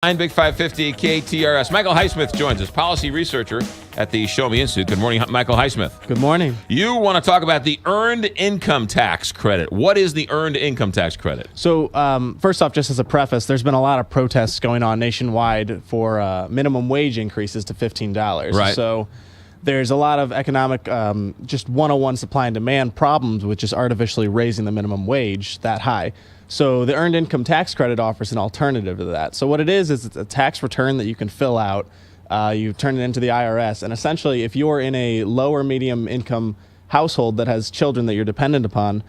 Big 550 KTRS. Michael Highsmith joins us, policy researcher at the Show Me Institute. Good morning, Michael Highsmith. Good morning. You want to talk about the Earned Income Tax Credit. What is the Earned Income Tax Credit? So first off, just as a preface, there's been a lot of protests going on nationwide for minimum wage increases to $15. Right. So there's a lot of economic, just 101 supply and demand problems with just artificially raising the minimum wage that high. So the Earned Income Tax Credit offers an alternative to that. So what it is it's a tax return that you can fill out. You turn it into the IRS. And essentially, if you're in a low or medium income household that has children that you're dependent upon,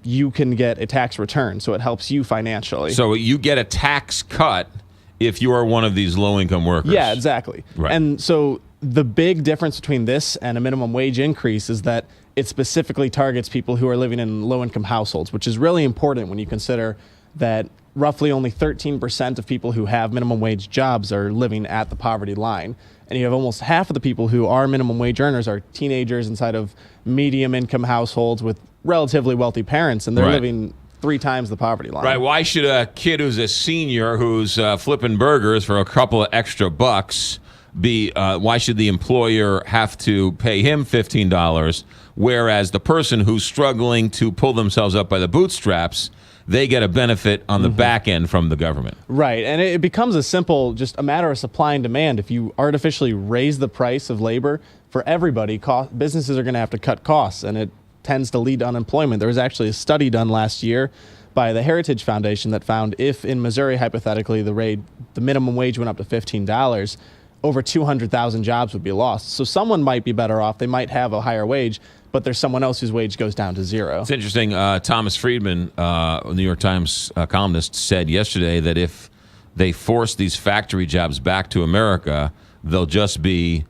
you can get a tax return. So it helps you financially. So you get a tax cut if you are one of these low-income workers. Yeah, exactly. Right. And so the big difference between this and a minimum wage increase is that it specifically targets people who are living in low-income households, which is really important when you consider that roughly only 13% of people who have minimum wage jobs are living at the poverty line. And you have almost half of the people who are minimum wage earners are teenagers inside of medium-income households with relatively wealthy parents, and they're Right. living 3 times the poverty line. Right. Why should a kid who's a senior who's flipping burgers for a couple of extra bucks why should the employer have to pay him $15, whereas the person who's struggling to pull themselves up by the bootstraps, they get a benefit on the back end from the government? Right, and it becomes just a matter of supply and demand. If you artificially raise the price of labor for everybody, businesses are going to have to cut costs, and it tends to lead to unemployment. There was actually a study done last year by the Heritage Foundation that found if in Missouri, hypothetically, the minimum wage went up to $15, over 200,000 jobs would be lost. So someone might be better off. They might have a higher wage, but there's someone else whose wage goes down to zero. It's interesting. Thomas Friedman, New York Times columnist, said yesterday that if they force these factory jobs back to America, they'll just be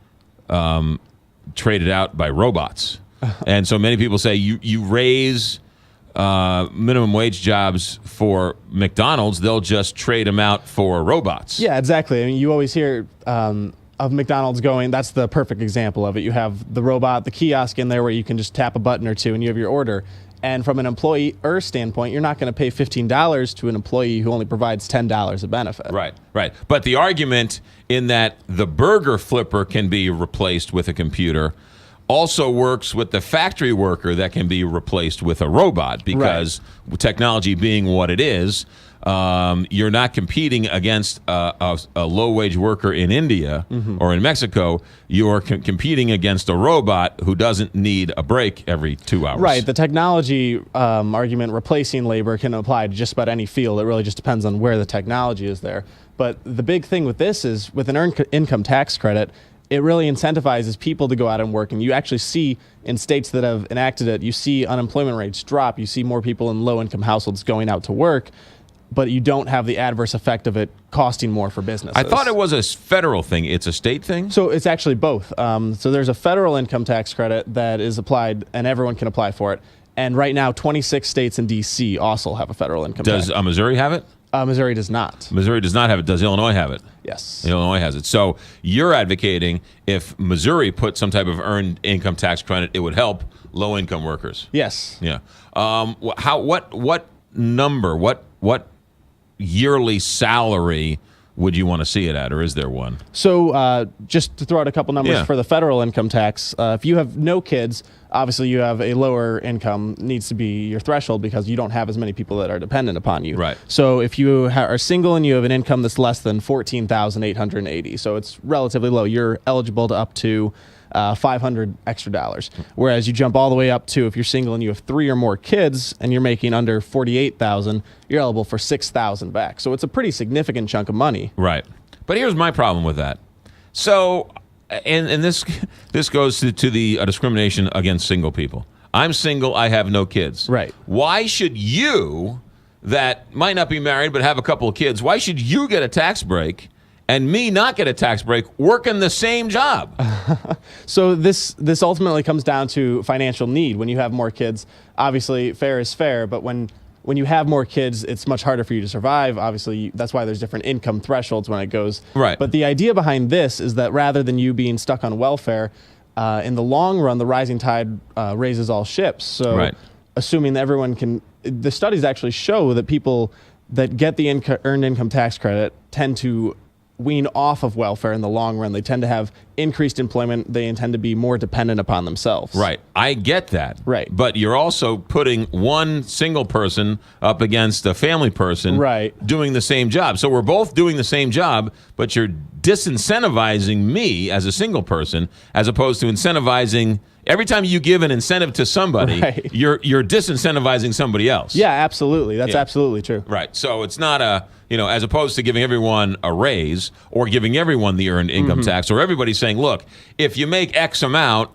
traded out by robots. And so many people say you raise minimum wage jobs for McDonald's, they'll just trade them out for robots. Yeah, exactly. I mean, you always hear of McDonald's going, that's the perfect example of it. You have the robot, the kiosk in there where you can just tap a button or two and you have your order. And from an employer standpoint, you're not going to pay $15 to an employee who only provides $10 of benefit. Right, right. But the argument in that the burger flipper can be replaced with a computer also works with the factory worker that can be replaced with a robot, because technology being what it is, you're not competing against a low-wage worker in India or in Mexico. You're competing against a robot who doesn't need a break every 2 hours. Right. The technology argument replacing labor can apply to just about any field. It really just depends on where the technology is there. But the big thing with this is with an earned income tax credit, it really incentivizes people to go out and work. And you actually see in states that have enacted it, you see unemployment rates drop. You see more people in low-income households going out to work, but you don't have the adverse effect of it costing more for businesses. I thought it was a federal thing. It's a state thing? So it's actually both. So there's a federal income tax credit that is applied, and everyone can apply for it. And right now, 26 states and D.C. also have a federal income tax. Does Missouri have it? Missouri does not. Missouri does not have it. Does Illinois have it? Yes. Illinois has it. So you're advocating if Missouri put some type of earned income tax credit, it would help low-income workers. Yes. Yeah. What number, what yearly salary would you want to see it at, or is there one? So just to throw out a couple numbers Yeah. for the federal income tax, if you have no kids, obviously you have a lower income, needs to be your threshold because you don't have as many people that are dependent upon you. Right. So if you are single and you have an income that's less than $14,880, so it's relatively low, you're eligible to up to $500 extra. Whereas you jump all the way up to, if you're single and you have 3 or more kids and you're making under $48,000, you're eligible for $6,000 back. So it's a pretty significant chunk of money. Right. But here's my problem with that. So, and this goes to the discrimination against single people. I'm single, I have no kids. Right. Why should you, that might not be married but have a couple of kids, why should you get a tax break and me not get a tax break working the same job? So this ultimately comes down to financial need. When you have more kids, obviously fair is fair, but when you have more kids, it's much harder for you to survive. Obviously, that's why there's different income thresholds when it goes. Right. But the idea behind this is that rather than you being stuck on welfare, in the long run, the rising tide raises all ships. So Right. assuming that everyone can, the studies actually show that people that get the earned income tax credit tend to wean off of welfare in the long run. They tend to have increased employment. They tend to be more dependent upon themselves. Right. I get that. Right. But you're also putting one single person up against a family person doing the same job. So we're both doing the same job, but you're disincentivizing me as a single person as opposed to incentivizing. Every time you give an incentive to somebody, you're disincentivizing somebody else. Yeah, absolutely. That's absolutely true. Right. So it's not as opposed to giving everyone a raise or giving everyone the earned income tax, or everybody saying, look, if you make X amount,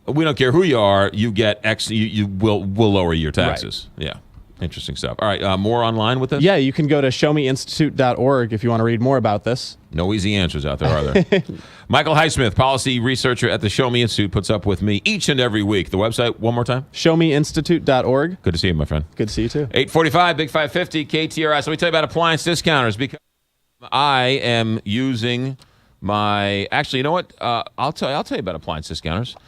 we don't care who you are, you get X, we'll lower your taxes. Right. Yeah. Interesting stuff. All right. More online with this? Yeah, you can go to showmeinstitute.org if you want to read more about this. No easy answers out there, are there? Michael Highsmith, policy researcher at the Show Me Institute, puts up with me each and every week. The website, one more time? Showmeinstitute.org. Good to see you, my friend. Good to see you, too. 845, Big 550, KTRS. Let me tell you about appliance discounters, because I am using my... Actually, you know what? I'll tell you about appliance discounters.